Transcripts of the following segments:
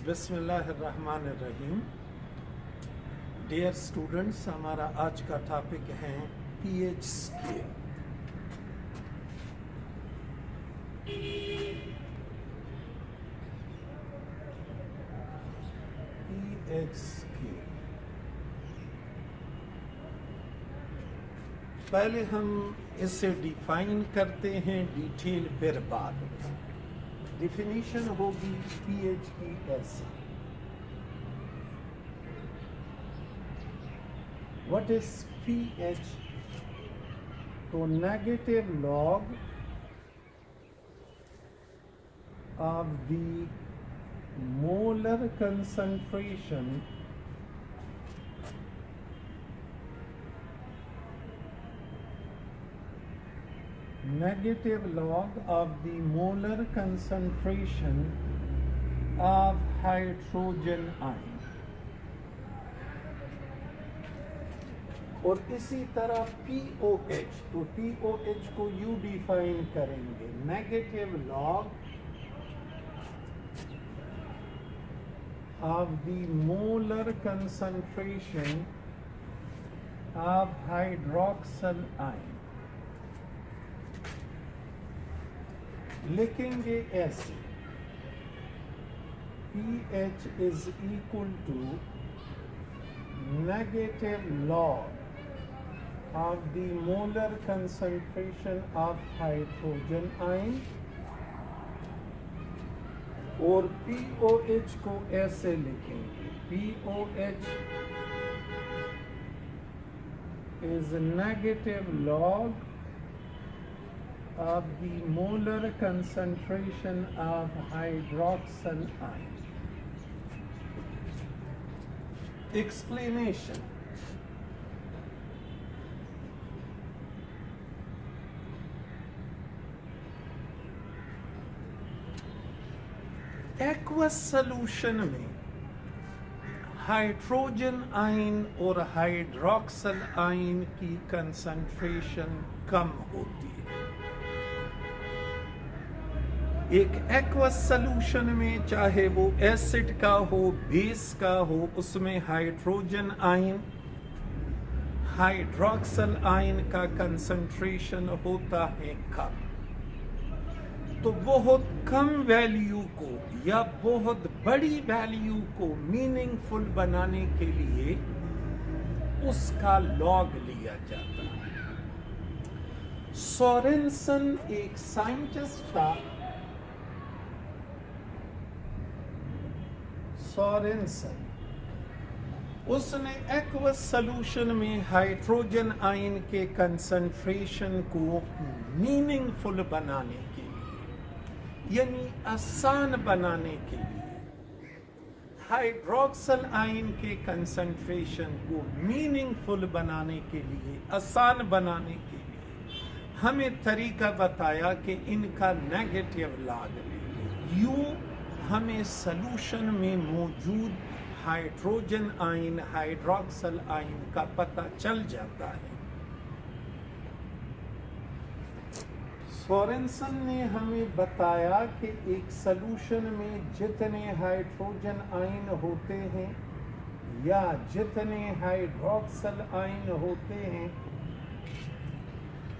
بسم اللہ الرحمن الرحیم. ڈیئر اسٹوڈنٹس، ہمارا آج کا ٹاپک ہے P H scale. P H scale. پہلے ہم اسے ڈیفائن کرتے ہیں ڈیٹیل، پھر بعد میں ڈیفینیشن ہوگی پی ایچ کی ایسے. What is pH؟ تو negative log of the molar concentration of hydrogen ion. اور اسی طرح پی او ایچ، تو پی او ایچ کو یوں ڈیفائن کریں گے، negative log of the molar concentration of hydroxyl ion. لکھیں گے ایسے، P H is equal to negative log of the molar concentration of hydrogen ion. اور پی او ایچ کو ایسے لکھیں گے، P O H is negative log of the molar concentration of hydroxyl ion. Explanation. Aqueous solution میں hydrogen ion اور hydroxyl آئن کی concentration کم ہوتی ہے. ایک ایکوس سلوشن میں چاہے وہ ایسڈ کا ہو، بیس کا ہو، اس میں ہائیڈروجن آئن ہائیڈروکسل آئن کا کنسنٹریشن ہوتا ہے کم. تو بہت کم ویلیو کو یا بہت بڑی ویلیو کو میننگ فل بنانے کے لیے اس کا لاگ لیا جاتا ہے. سورنسن ایک سائنٹسٹ تھا، سورنسن. اس نے ایکوس سلوشن میں ہائیڈروجن آئن کے کنسنٹریشن کو میننگ فل بنانے کے لیے، یعنی آسان بنانے کے لیے، ہائیڈروکسل آئن کے کنسنٹریشن کو میننگ فل بنانے کے لیے، آسان بنانے کے لیے ہمیں طریقہ بتایا کہ ان کا نیگیٹو لاگ لیں. یوں ہمیں سلوشن میں موجود ہائیڈروجن آئن ہائیڈروکسل آئن کا پتہ چل جاتا ہے. سورنسن نے ہمیں بتایا کہ ایک سلوشن میں جتنے ہائیڈروجن آئن ہوتے ہیں یا جتنے ہائیڈروکسل آئن ہوتے ہیں،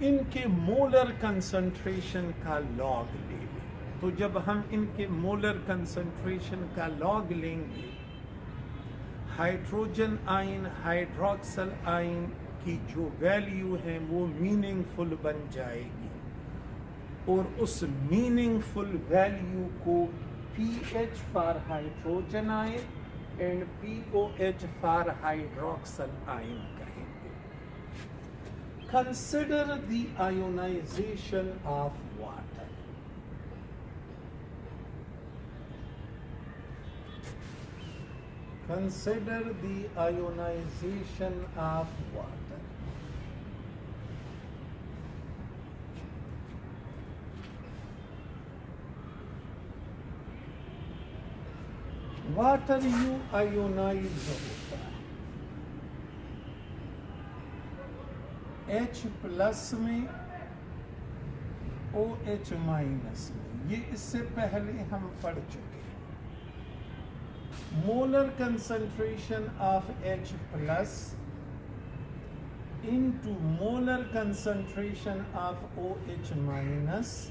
ان کے مولر کنسنٹریشن کا لاگ لے لیں. تو جب ہم ان کے مولر کنسنٹریشن کا لاگ لیں گے، ہائیڈروجن آئن ہائیڈروکسل آئن کی جو ویلیو ہے وہ میننگ فل بن جائے گی، اور اس میننگ فل ویلیو کو P H for hydrogen ion and P O H for hydroxyl ion کہیں گے. Consider the ionisation of water. Consider the ionisation of water. Water ionise آئونائز ہوتا ہے، ایچ پلس میں، او ایچ مائنس میں. یہ اس سے پہلے ہم پڑھ چکے ہیں. molar concentration of H plus into molar concentration of OH minus,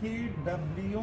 KW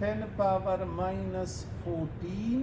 10⁻⁻14,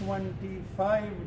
25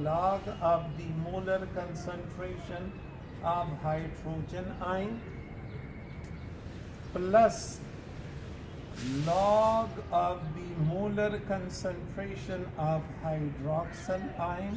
log of the molar concentration of hydrogen ion plus log of the molar concentration of hydroxyl ion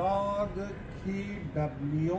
log KW,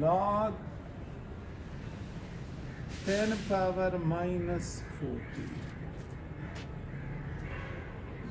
log 10⁻⁻14।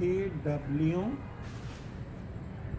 KW,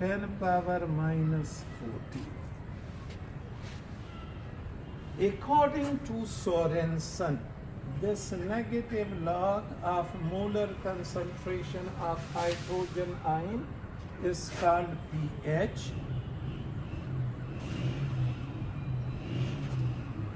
10⁻⁻14। According to Sorensen, this negative log of molar concentration of hydrogen ion is called pH.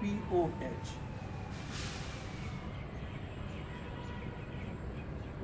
POH,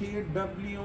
KW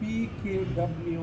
PKW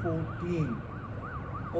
14,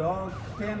log 10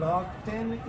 log 10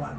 1।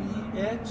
pH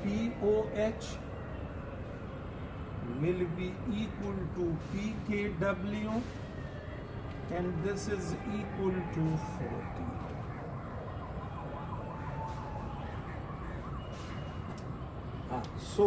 POH will be equal to PKW, and this is equal to 40. So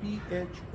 pH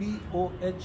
POH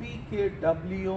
PKW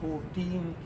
14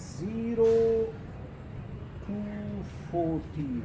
0 to 14।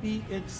pH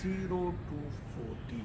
0 to 14।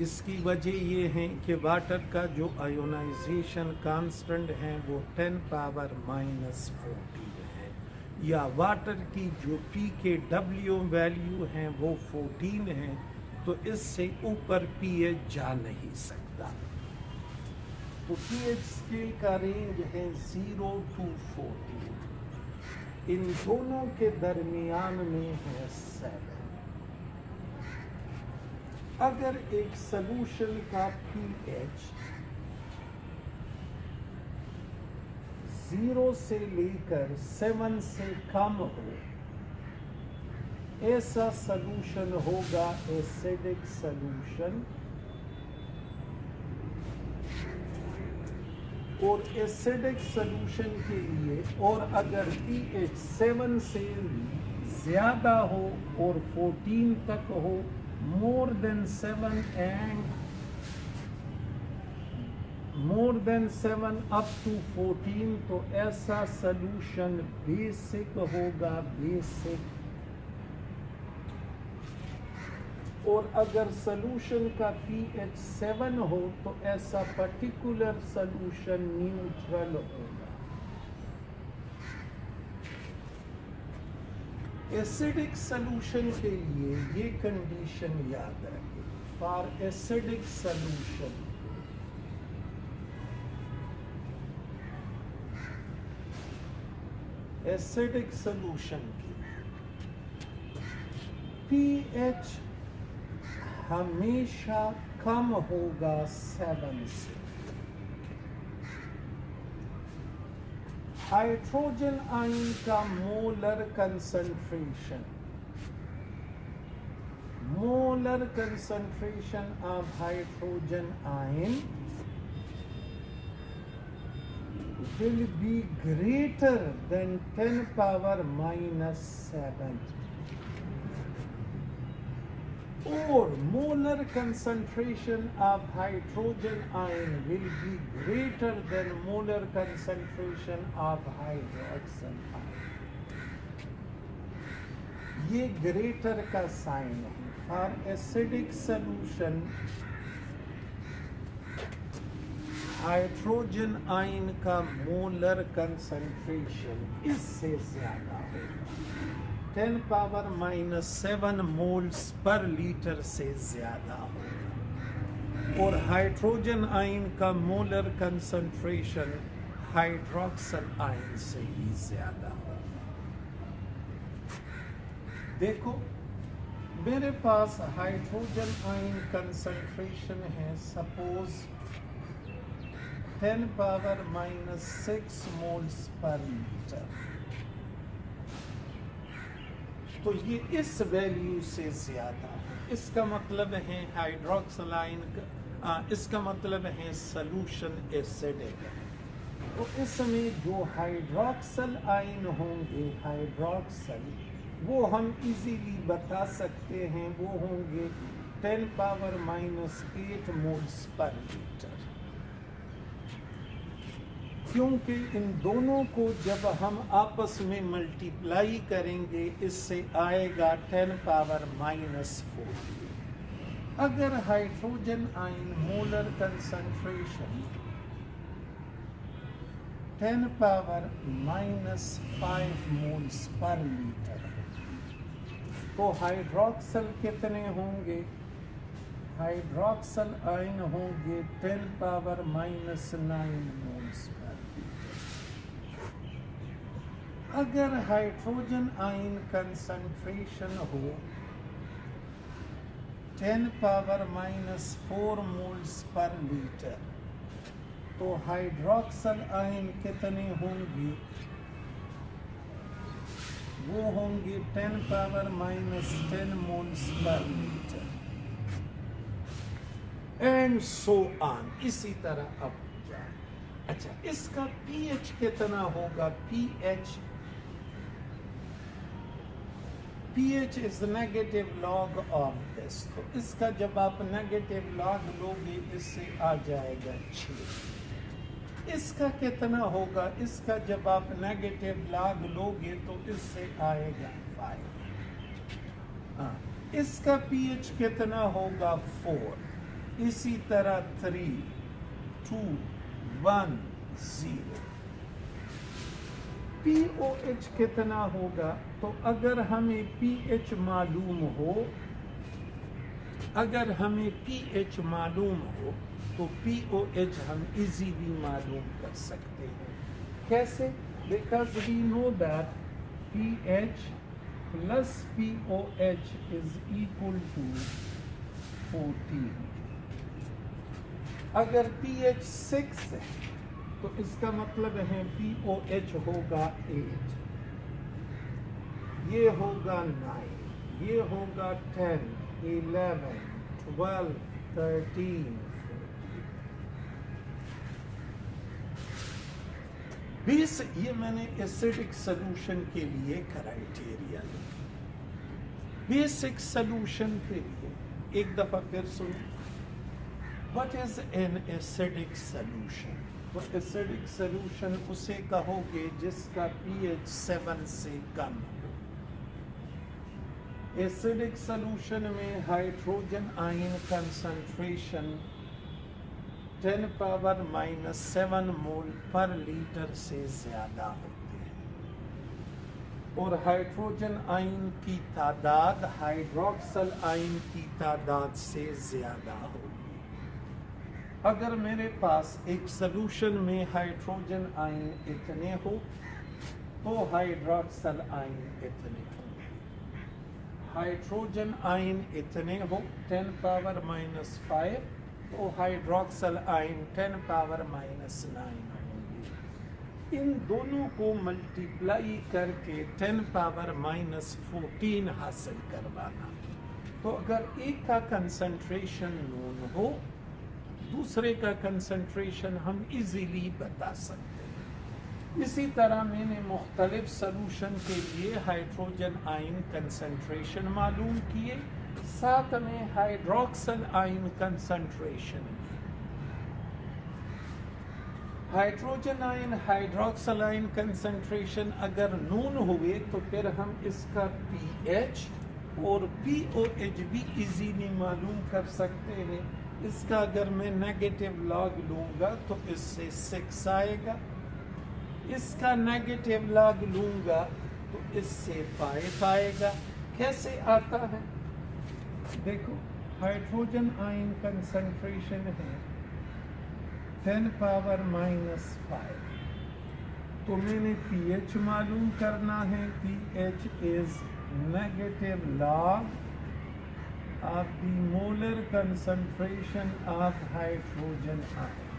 اس کی وجہ یہ ہے کہ water کا جو آیونائزیشن constant ہے وہ 10 power minus 14 ہے، یا واٹر کی جو پی کے ڈبلیو ویلیو ہیں وہ 14 ہے، تو اس سے اوپر پی ایچ جا نہیں سکتا۔ تو پی ایچ اسکیل کا رینج ہے 0 to 14، ان دونوں کے درمیان میں ہے 7۔ اگر ایک سلوشن کا پی ایچ 0 سے لے کر 7 سے کم ہو، ایسا سلوشن ہوگا ایسیڈک سلوشن، اور ایسیڈک سلوشن کے لیے، اور اگر پی ایچ 7 سے زیادہ ہو اور 14 تک ہو، more than 7 up to 14، تو ایسا سلوشن بیسک ہوگا، بیسک۔ اور اگر سلوشن کا پی ایچ 7 ہو تو ایسا پرٹیکولر سلوشن نیوٹرل ہوگا۔ ایسیڈک سلوشن کے لیے یہ کنڈیشن یاد رکھیں، for acidic solution acidic solution کی پی ایچ ہمیشہ کم ہوگا 7 سے۔ ہائیڈروجن آئن کا molar concentration of hydrogen ion will be greater than 10 power minus 7، or molar concentration of hydrogen ion will be greater than molar concentration of hydroxyl ion۔ یہ greater کا sign ہے۔ For acidic solution hydrogen ion کا molar concentration اس سے زیادہ ہوگا، 10 power minus 7 moles per letter سے زیادہ ہوگا، اور ہائیڈروجن آئن کا مولر کنسنٹریشن ہائیڈروکسل آئن سے ہی زیادہ ہوگا۔ دیکھو میرے پاس ہائیڈروجن آئن کنسنٹریشن ہے suppose 10 power minus 6 moles per litre, تو یہ اس ویلیو سے زیادہ ہے، اس کا مطلب ہے ہائیڈروکسل آئن اس کا مطلب ہے سلوشن ایسیڈک ہے۔ تو اس میں جو ہائیڈروکسل آئن ہوں گے، ہائیڈروکسل، وہ ہم ایزیلی بتا سکتے ہیں، وہ ہوں گے 10 power minus 8 moles per letter, کیونکہ ان دونوں کو جب ہم آپس میں ملٹیپلائی کریں گے اس سے آئے گا 10 پاور مائنس 4۔ اگر hydrogen ion molar concentration 10 power minus 5 moles per litre, تو ہائیڈروکسل کتنے ہوں گے؟ ہائیڈروکسل آئن ہوں گے 10 پاور مائنس 9 مولز پر۔ اگر ہائیڈروجن آئن کنسنٹریشن ہو 10 power minus 4 moles per litre, تو ہائیڈروکسل آئن کتنے ہوں گی؟ وہ ہوں گے 10 power minus 10 moles per litre, and so on, اسی طرح اب جائے۔ اچھا، اس کا پی ایچ کتنا ہوگا؟ P H is negative log of دس، تو اس کا جب آپ نیگیٹو لاگ لوگے اس سے آ جائے گا 6۔ اس کا کتنا ہوگا؟ اس کا جب آپ نیگیٹو لاگ لوگے تو اس سے آئے گا 5۔ اس کا پی ایچ کتنا ہوگا؟ 4۔ اسی طرح 3 2 1 0. پی او ایچ کتنا ہوگا؟ تو اگر ہمیں پی ایچ معلوم ہو، اگر ہمیں پی ایچ معلوم ہو تو پی او ایچ ہم ایزیلی معلوم کر سکتے ہیں. کیسے؟ Because we know that P H plus P O H is equal to 14. اگر پی ایچ 6 ہے تو اس کا مطلب ہے پی او ایچ ہوگا 8، یہ ہوگا 9، یہ ہوگا 10 11 12 13 20. یہ میں نے ایسیڈک سلوشن کے لیے کرائیٹیریا لکھا. بیسک سلوشن کے لیے ایک دفعہ پھر سنیں. What is an acidic solution? تو ایسیڈک سلوشن اسے کہو گے جس کا پی ایچ 7 سے کم ہو. ایسیڈک سلوشن میں ہائیڈروجن آئن کنسنٹریشن 10 پاور مائنس 7 مول پر لیٹر سے زیادہ ہوتے ہیں، اور ہائیڈروجن آئن کی تعداد ہائیڈروکسل آئن کی تعداد سے زیادہ ہوگی. اگر میرے پاس ایک سلوشن میں ہائیڈروجن آئن اتنے ہو تو ہائیڈروکسل آئن اتنے ہوں. ہائیڈروجن آئن اتنے ہو 10 پاور مائنس 5 تو ہائیڈروکسل آئن 10 پاور مائنس 9 ہوں گے. ان دونوں کو ملٹیپلائی کر کے 10 پاور مائنس 14 حاصل کروانا. تو اگر ایک کا کنسنٹریشن نون ہو دوسرے کا کنسنٹریشن ہم ایزیلی بتا سکتے ہیں. اسی طرح میں نے مختلف سلوشن کے لیے ہائیڈروجن آئن کنسنٹریشن معلوم کیے، ساتھ میں ہائیڈروکسل آئن کنسنٹریشن بھی. ہائیڈروجن آئن ہائیڈروکسل آئن کنسنٹریشن اگر نون ہوئے تو پھر ہم اس کا پی ایچ اور پی او ایچ بھی ایزیلی معلوم کر سکتے ہیں. اس کا اگر میں نیگیٹو لاگ لوں گا تو اس سے 6 آئے گا، اس کا نیگیٹو لاگ لوں گا تو اس سے 5 آئے گا. کیسے آتا ہے؟ دیکھو ہائیڈروجن آئن کنسنٹریشن ہے 10 پاور مائنس 5، تو میں نے پی ایچ معلوم کرنا ہے. P H is negative log of the molar concentration of hydrogen ion.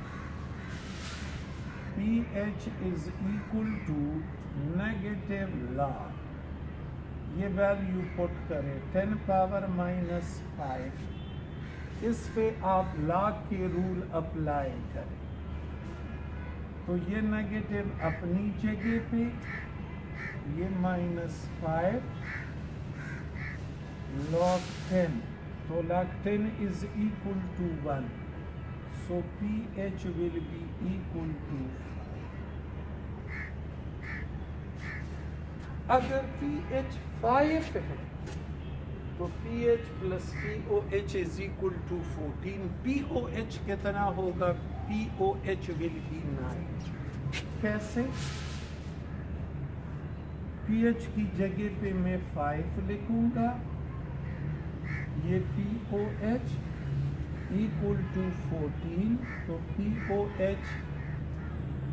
pH is equal to negative log. یہ ویلیو پٹ کرے 10 پاور مائنس 5، اس پہ آپ لاگ کے رول اپلائی کریں تو یہ نیگیٹو اپنی جگہ پہ، یہ minus 5 log 10. So log 10 is equal to 1. So pH will be equal to 5. اگر pH 5 ہے تو pH plus pOH is equal to 14. pOH کتنا ہوگا؟ pOH will be 9. کیسے؟ pH کی جگہ پہ میں 5 لکھوں گا، یہ P O H equal to 14 تو P O H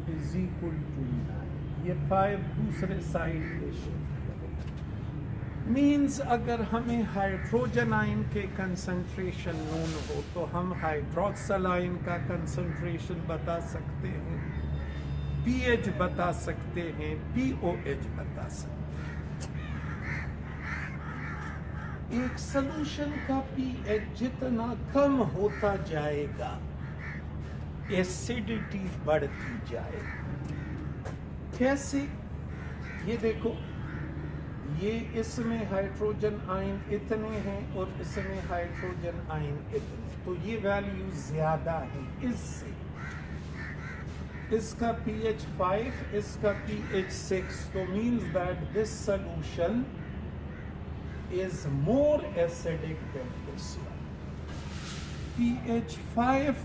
is equal to 9. یہ 5 دوسرے سائڈ پہ شفٹ کرے. مینز اگر ہمیں ہائیڈروجن آئن کے کنسنٹریشن نون ہو تو ہم ہائیڈروکسل آئن کا کنسنٹریشن بتا سکتے ہیں، پی ایچ بتا سکتے ہیں، پی او ایچ بتا سکتے ہیں. ایک سلوشن کا پی ایچ جتنا کم ہوتا جائے گا ایسیڈیٹی بڑھتی جائے گی. کیسے؟ یہ دیکھو، یہ اس میں ہائیڈروجن آئن اتنے ہیں اور اس میں ہائیڈروجن آئن اتنے، تو یہ ویلیو زیادہ ہے اس سے. اس کا پی ایچ 5، اس کا پی ایچ 6، تو means that this solution is more acidic than this one. pH 5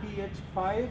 pH 5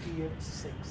pH 6,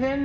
10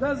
10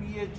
pH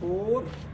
4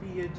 pH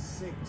6,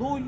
2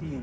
3,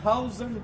1000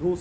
2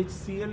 HCl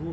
2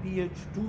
pH 2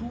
2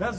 10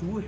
2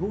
2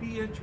pH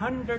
100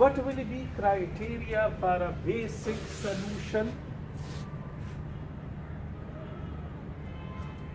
What will be criteria for a basic solution?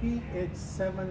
pH 7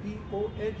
POH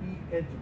pH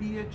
pH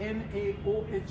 NaOH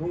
2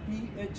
pH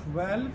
12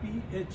pH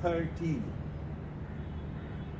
13,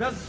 10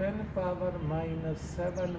10⁻⁻7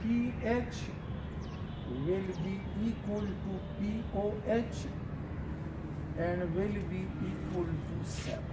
pH will be equal to POH and will be equal to 7।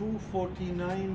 249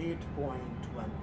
8.1।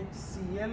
HCl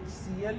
HCl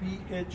pH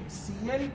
HCl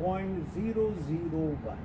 0.001,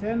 10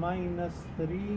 -3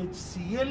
HCl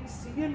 HCl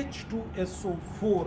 H2SO4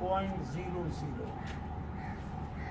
0.00,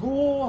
2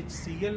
HCl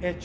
H+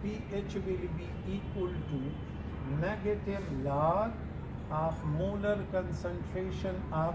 pH will be equal to negative log of molar concentration of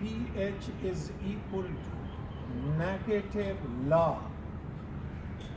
pH is equal to negative log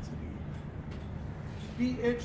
3। pH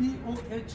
pOH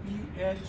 pH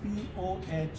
pOH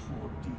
40।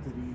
3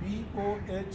pOH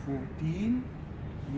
14,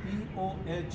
pOH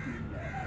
11।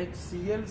HCl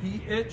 pH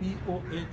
pOH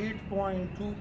8.2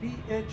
pH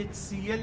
HCl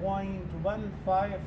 0.15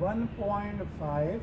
1.5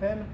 10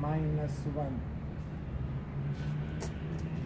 -1।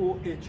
OH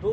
2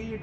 8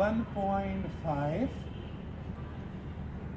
1.5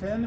10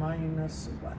-1।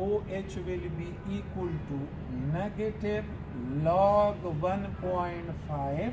POH will be equal to negative log 1.5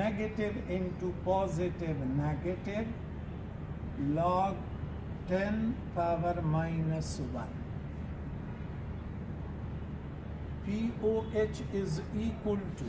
negative into positive negative log 10 power -1। POH is equal to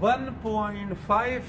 1.5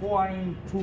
0.2,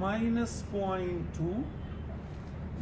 -0.2,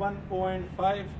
1.5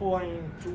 0.2।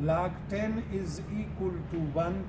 log 10 is equal to 1,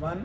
1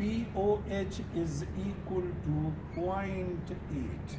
POH is equal to 0.8।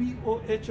POH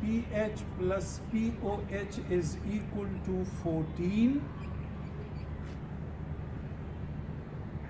pH plus POH is equal to 14।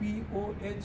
POH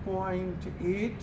0.8।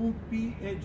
UPH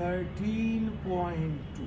13.2।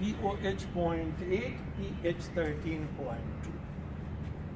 POH 0.8, pH 13.2।